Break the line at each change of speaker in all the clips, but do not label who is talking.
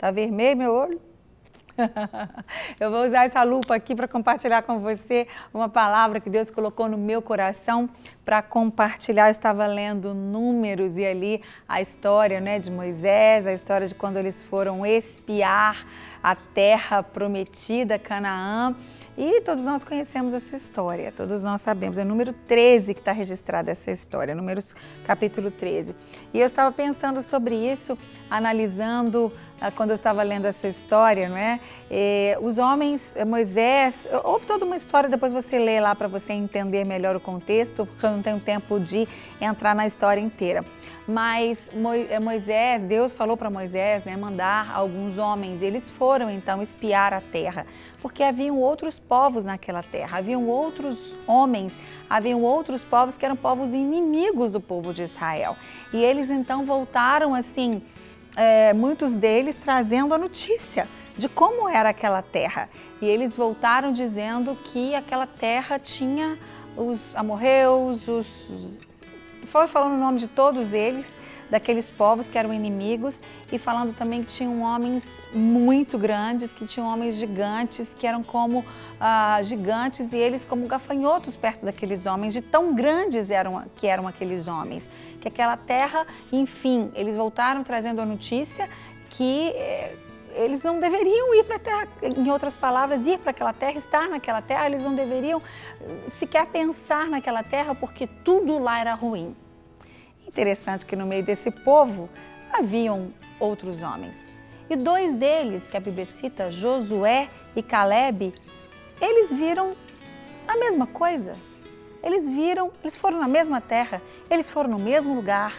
Tá vermelho meu olho? Eu vou usar essa lupa aqui para compartilhar com você uma palavra que Deus colocou no meu coração para compartilhar. Eu estava lendo Números e ali a história, né, de Moisés, a história de quando eles foram espiar a terra prometida, Canaã. E todos nós conhecemos essa história, todos nós sabemos. É número 13 que está registrada essa história, Números capítulo 13. E eu estava pensando sobre isso, analisando quando eu estava lendo essa história, não é? Os homens, Moisés, houve toda uma história, depois você lê lá para você entender melhor o contexto, porque eu não tenho tempo de entrar na história inteira. Mas Moisés, Deus falou para Moisés, né, mandar alguns homens, eles foram então espiar a terra, porque haviam outros povos naquela terra, haviam outros homens, haviam outros povos que eram povos inimigos do povo de Israel. E eles então voltaram assim, muitos deles trazendo a notícia de como era aquela terra. E eles voltaram dizendo que aquela terra tinha os amorreus, foi falando o nome de todos eles, daqueles povos que eram inimigos, e falando também que tinham homens muito grandes, que tinham homens gigantes, que eram como gigantes, e eles como gafanhotos perto daqueles homens, de tão grandes que eram aqueles homens. Que aquela terra, enfim, eles voltaram trazendo a notícia que eles não deveriam ir para a terra, em outras palavras, ir para aquela terra, estar naquela terra, eles não deveriam sequer pensar naquela terra, porque tudo lá era ruim. Interessante que no meio desse povo haviam outros homens. E dois deles, que a Bíblia cita, Josué e Calebe, eles viram a mesma coisa. Eles foram na mesma terra, eles foram no mesmo lugar,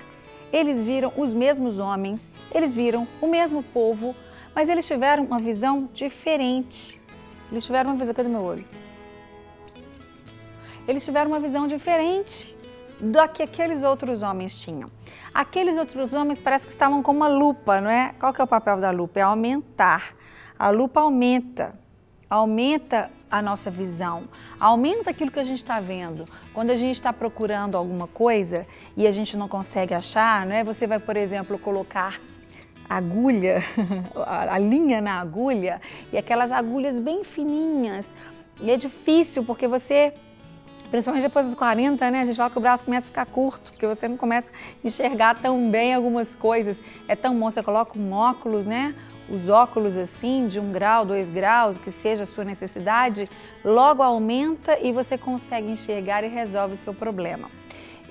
eles viram os mesmos homens, eles viram o mesmo povo, mas eles tiveram uma visão diferente. Eles tiveram uma visão, cadê meu olho? Eles tiveram uma visão diferente da que aqueles outros homens tinham. Aqueles outros homens parece que estavam com uma lupa, não é? Qual que é o papel da lupa? É aumentar. A lupa aumenta a nossa visão, aumenta aquilo que a gente está vendo. Quando a gente está procurando alguma coisa e a gente não consegue achar, não é? Você vai, por exemplo, colocar agulha, a linha na agulha, e aquelas agulhas bem fininhas, e é difícil porque você, principalmente depois dos 40, né, a gente fala que o braço começa a ficar curto, porque você não começa a enxergar tão bem algumas coisas. É tão bom, você coloca um óculos, né, os óculos assim, de 1 grau, 2 graus, que seja a sua necessidade, logo aumenta e você consegue enxergar e resolve o seu problema.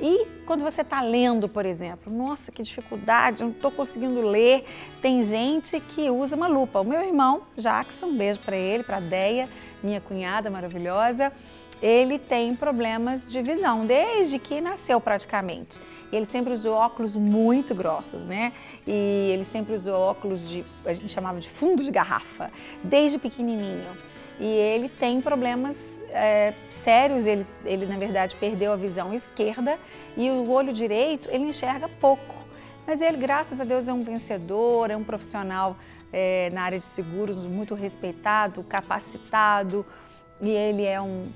E quando você está lendo, por exemplo, nossa, que dificuldade, eu não estou conseguindo ler. Tem gente que usa uma lupa. O meu irmão, Jackson, um beijo para ele, para a Deia, minha cunhada maravilhosa, ele tem problemas de visão, desde que nasceu praticamente. Ele sempre usou óculos muito grossos, né? E ele sempre usou óculos a gente chamava de fundo de garrafa, desde pequenininho. E ele tem problemas sérios, ele na verdade perdeu a visão esquerda e o olho direito ele enxerga pouco. Mas ele, graças a Deus, é um vencedor, é um profissional na área de seguros muito respeitado, capacitado, e ele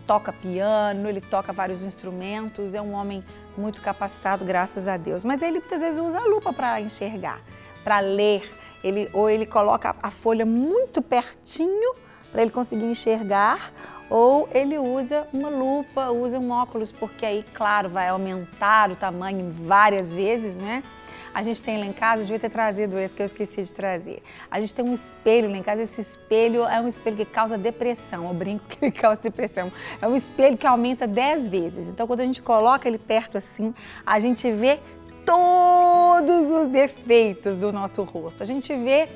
toca piano, ele toca vários instrumentos, é um homem muito capacitado, graças a Deus. Mas ele muitas vezes usa a lupa para enxergar, para ler, ou ele coloca a folha muito pertinho para ele conseguir enxergar, ou ele usa uma lupa, usa um óculos, porque aí, claro, vai aumentar o tamanho várias vezes, né? A gente tem lá em casa, eu devia ter trazido esse que eu esqueci de trazer. A gente tem um espelho lá em casa, esse espelho é um espelho que causa depressão, eu brinco que ele causa depressão. É um espelho que aumenta 10 vezes, então quando a gente coloca ele perto assim, a gente vê todos os defeitos do nosso rosto, a gente vê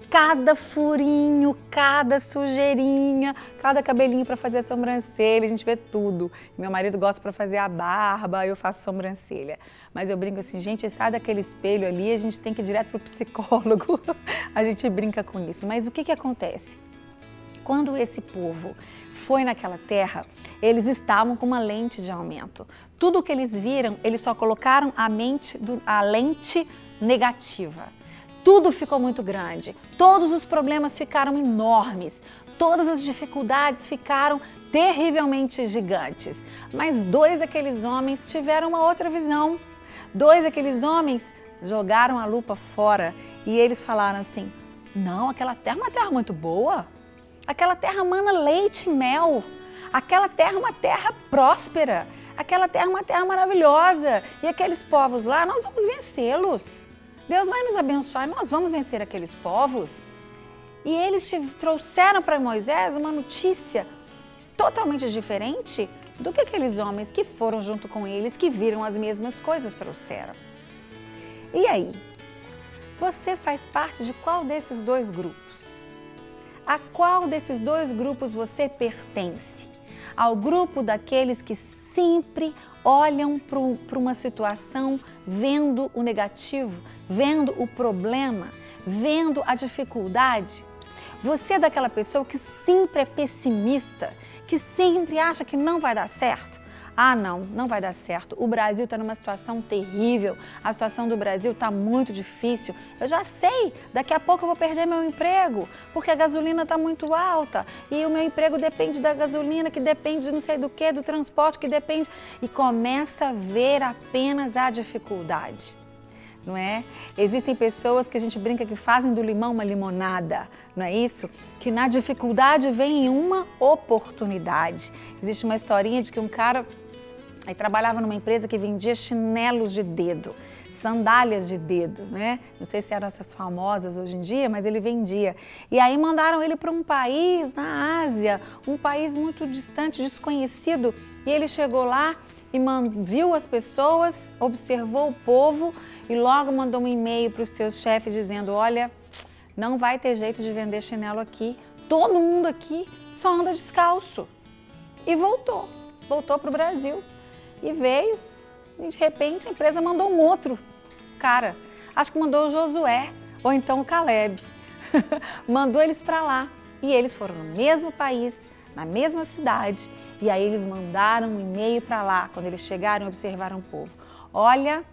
cada furinho, cada sujeirinha, cada cabelinho para fazer a sobrancelha, a gente vê tudo. Meu marido gosta para fazer a barba, eu faço sobrancelha. Mas eu brinco assim, gente, sai daquele espelho ali, a gente tem que ir direto para o psicólogo. A gente brinca com isso. Mas o que acontece? Quando esse povo foi naquela terra, eles estavam com uma lente de aumento. Tudo que eles viram, eles só colocaram a lente negativa. Tudo ficou muito grande, todos os problemas ficaram enormes, todas as dificuldades ficaram terrivelmente gigantes. Mas dois daqueles homens tiveram uma outra visão. Dois daqueles homens jogaram a lupa fora e eles falaram assim, Não, aquela terra é uma terra muito boa. Aquela terra mana leite e mel. Aquela terra é uma terra próspera. Aquela terra é uma terra maravilhosa. E aqueles povos lá, nós vamos vencê-los. Deus vai nos abençoar e nós vamos vencer aqueles povos. E eles trouxeram para Moisés uma notícia totalmente diferente do que aqueles homens que foram junto com eles, que viram as mesmas coisas, trouxeram. E aí? Você faz parte de qual desses dois grupos? A qual desses dois grupos você pertence? Ao grupo daqueles que sempre olham para uma situação vendo o negativo, vendo o problema, vendo a dificuldade? Você é daquela pessoa que sempre é pessimista, que sempre acha que não vai dar certo? Ah, não vai dar certo. O Brasil está numa situação terrível, a situação do Brasil está muito difícil. Eu já sei, daqui a pouco eu vou perder meu emprego, porque a gasolina está muito alta e o meu emprego depende da gasolina, que depende de não sei do que, do transporte, que depende... E começa a ver apenas a dificuldade. Não é? Existem pessoas que a gente brinca que fazem do limão uma limonada, não é isso? Que na dificuldade vem uma oportunidade. Existe uma historinha de que um cara trabalhava numa empresa que vendia chinelos de dedo, sandálias de dedo, né? Não sei se eram essas famosas hoje em dia, mas ele vendia. E aí mandaram ele para um país na Ásia, um país muito distante, desconhecido, e ele chegou lá e viu as pessoas, observou o povo e logo mandou um e-mail para os seus chefes dizendo: olha, não vai ter jeito de vender chinelo aqui, todo mundo aqui só anda descalço. E voltou para o Brasil e veio e de repente a empresa mandou um outro cara, acho que mandou o Josué ou então o Caleb, mandou eles para lá e eles foram no mesmo país, na mesma cidade, e aí eles mandaram um e-mail para lá, quando eles chegaram e observaram o povo: olha,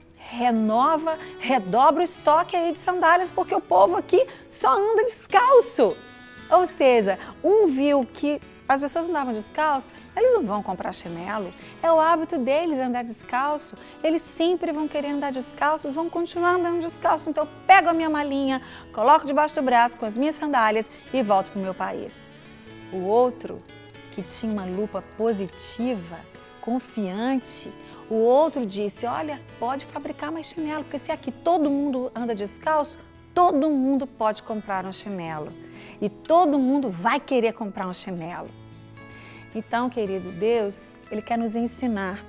redobra o estoque aí de sandálias, porque o povo aqui só anda descalço. Ou seja, um viu que as pessoas andavam descalço, eles não vão comprar chinelo, é o hábito deles andar descalço, eles sempre vão querer andar descalços, vão continuar andando descalço, então eu pego a minha malinha, coloco debaixo do braço com as minhas sandálias e volto para o meu país. O outro, que tinha uma lupa positiva, confiante, o outro disse: olha, pode fabricar mais chinelo, porque se aqui todo mundo anda descalço, todo mundo pode comprar um chinelo. E todo mundo vai querer comprar um chinelo. Então, querido, Deus, Ele quer nos ensinar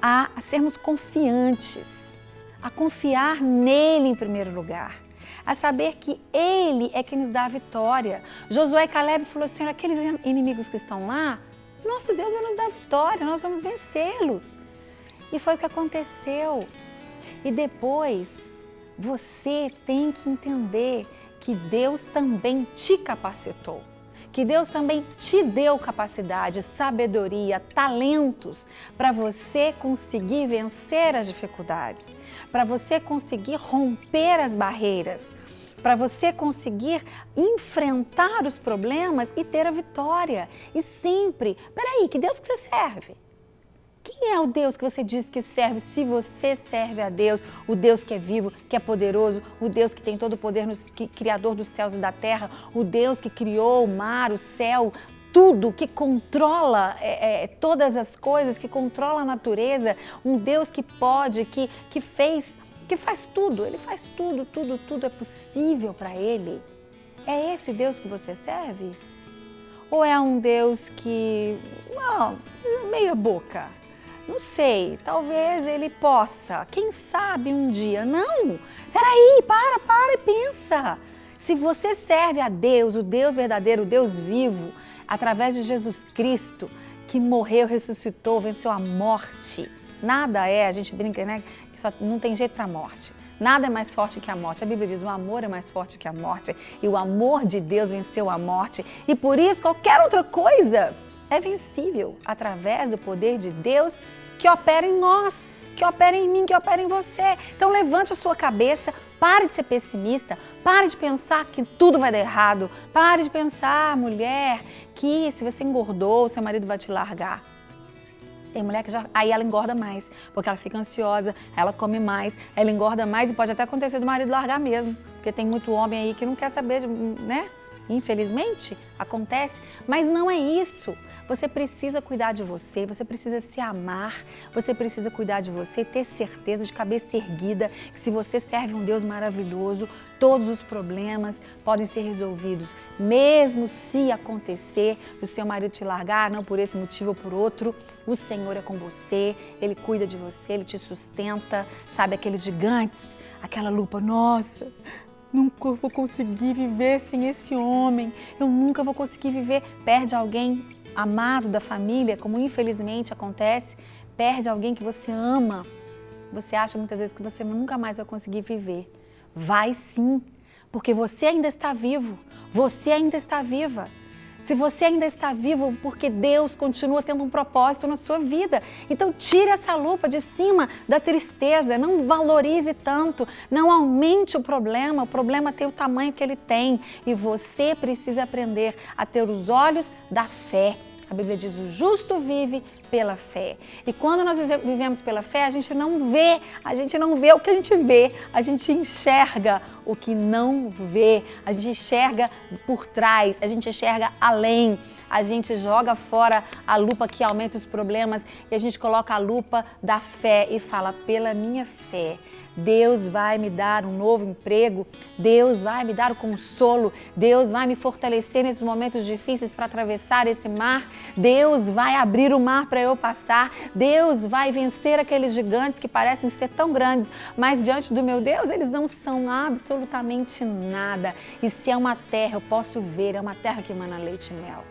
a sermos confiantes, a confiar nele em primeiro lugar, a saber que Ele é quem nos dá a vitória. Josué e Caleb falou assim: aqueles inimigos que estão lá, nosso Deus vai nos dar a vitória, nós vamos vencê-los. E foi o que aconteceu. E depois, você tem que entender que Deus também te capacitou, que Deus também te deu capacidade, sabedoria, talentos para você conseguir vencer as dificuldades, para você conseguir romper as barreiras, para você conseguir enfrentar os problemas e ter a vitória. E sempre, peraí, que Deus que você serve? Quem é o Deus que você diz que serve? Se você serve a Deus, o Deus que é vivo, que é poderoso, o Deus que tem todo o poder, Criador dos céus e da terra, o Deus que criou o mar, o céu, tudo, que controla todas as coisas, que controla a natureza, um Deus que pode, que faz tudo, Ele faz tudo, tudo é possível para Ele. É esse Deus que você serve? Ou é um Deus que, meia boca? Não sei, talvez Ele possa, quem sabe um dia. Não, peraí, para e pensa. Se você serve a Deus, o Deus verdadeiro, o Deus vivo, através de Jesus Cristo, que morreu, ressuscitou, venceu a morte. Nada a gente brinca, né? Que só não tem jeito para a morte. Nada é mais forte que a morte. A Bíblia diz: o amor é mais forte que a morte. E o amor de Deus venceu a morte. E por isso, qualquer outra coisa é vencível através do poder de Deus que opera em nós, que opera em mim, que opera em você. Então levante a sua cabeça, pare de ser pessimista, pare de pensar que tudo vai dar errado, pare de pensar, mulher, que se você engordou, seu marido vai te largar. Tem mulher que aí ela engorda mais, porque ela fica ansiosa, ela come mais, ela engorda mais e pode até acontecer do marido largar mesmo, porque tem muito homem aí que não quer saber, né? Infelizmente, acontece, mas não é isso. Você precisa cuidar de você, você precisa se amar, você precisa cuidar de você, ter certeza de cabeça erguida, que se você serve um Deus maravilhoso, todos os problemas podem ser resolvidos, mesmo se acontecer do seu marido te largar, não por esse motivo ou por outro, o Senhor é com você, Ele cuida de você, Ele te sustenta, sabe aqueles gigantes, aquela lupa, nossa, nunca vou conseguir viver sem esse homem, eu nunca vou conseguir viver, perde alguém amado da família, como infelizmente acontece, perde alguém que você ama, você acha muitas vezes que você nunca mais vai conseguir viver. Vai sim, porque você ainda está vivo, você ainda está viva. Se você ainda está vivo, porque Deus continua tendo um propósito na sua vida. Então tire essa lupa de cima da tristeza, não valorize tanto, não aumente o problema tem o tamanho que ele tem. E você precisa aprender a ter os olhos da fé. A Bíblia diz, o justo vive pela fé. E quando nós vivemos pela fé, a gente não vê o que a gente vê, a gente enxerga o que não vê, a gente enxerga por trás, a gente enxerga além, a gente joga fora a lupa que aumenta os problemas e a gente coloca a lupa da fé e fala, pela minha fé, Deus vai me dar um novo emprego, Deus vai me dar o consolo, Deus vai me fortalecer nesses momentos difíceis para atravessar esse mar, Deus vai abrir o mar para eu passar, Deus vai vencer aqueles gigantes que parecem ser tão grandes, mas diante do meu Deus eles não são absolutamente nada. E se é uma terra, eu posso ver, é uma terra que emana leite e mel.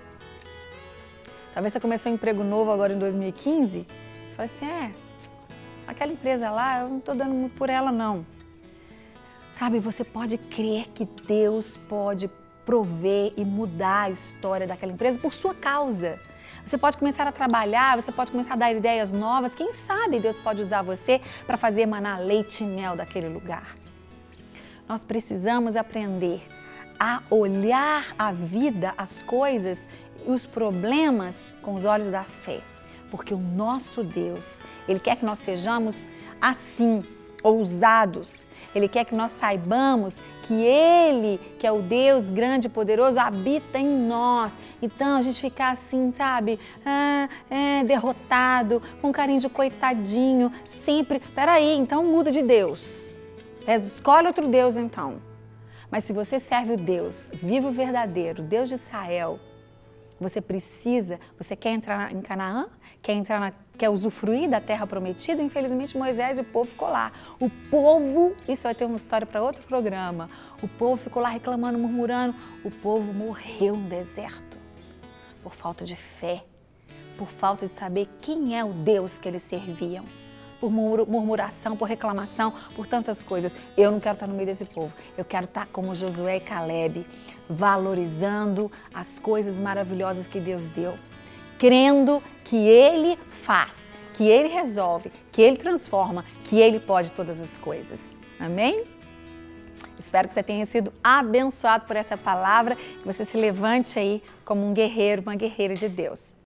Talvez você começou um emprego novo agora em 2015, fala assim, aquela empresa lá, eu não estou dando muito por ela não. Sabe, você pode crer que Deus pode prover e mudar a história daquela empresa por sua causa. Você pode começar a trabalhar, você pode começar a dar ideias novas, quem sabe Deus pode usar você para fazer emanar leite e mel daquele lugar. Nós precisamos aprender a olhar a vida, as coisas e os problemas com os olhos da fé. Porque o nosso Deus, Ele quer que nós sejamos assim, ousados. Ele quer que nós saibamos que Ele, que é o Deus grande e poderoso, habita em nós. Então a gente ficar assim, sabe, derrotado, com carinho de coitadinho, sempre. Peraí, então muda de Deus. Escolhe outro Deus então. Mas se você serve o Deus vivo, verdadeiro, Deus de Israel, você quer entrar em Canaã? Quer usufruir da terra prometida? Infelizmente Moisés e o povo ficou lá. O povo, isso vai ter uma história para outro programa, o povo ficou lá reclamando, murmurando, o povo morreu no deserto por falta de fé, por falta de saber quem é o Deus que eles serviam. Por murmuração, por reclamação, por tantas coisas. Eu não quero estar no meio desse povo. Eu quero estar como Josué e Caleb, valorizando as coisas maravilhosas que Deus deu, crendo que Ele faz, que Ele resolve, que Ele transforma, que Ele pode todas as coisas. Amém? Espero que você tenha sido abençoado por essa palavra, que você se levante aí como um guerreiro, uma guerreira de Deus.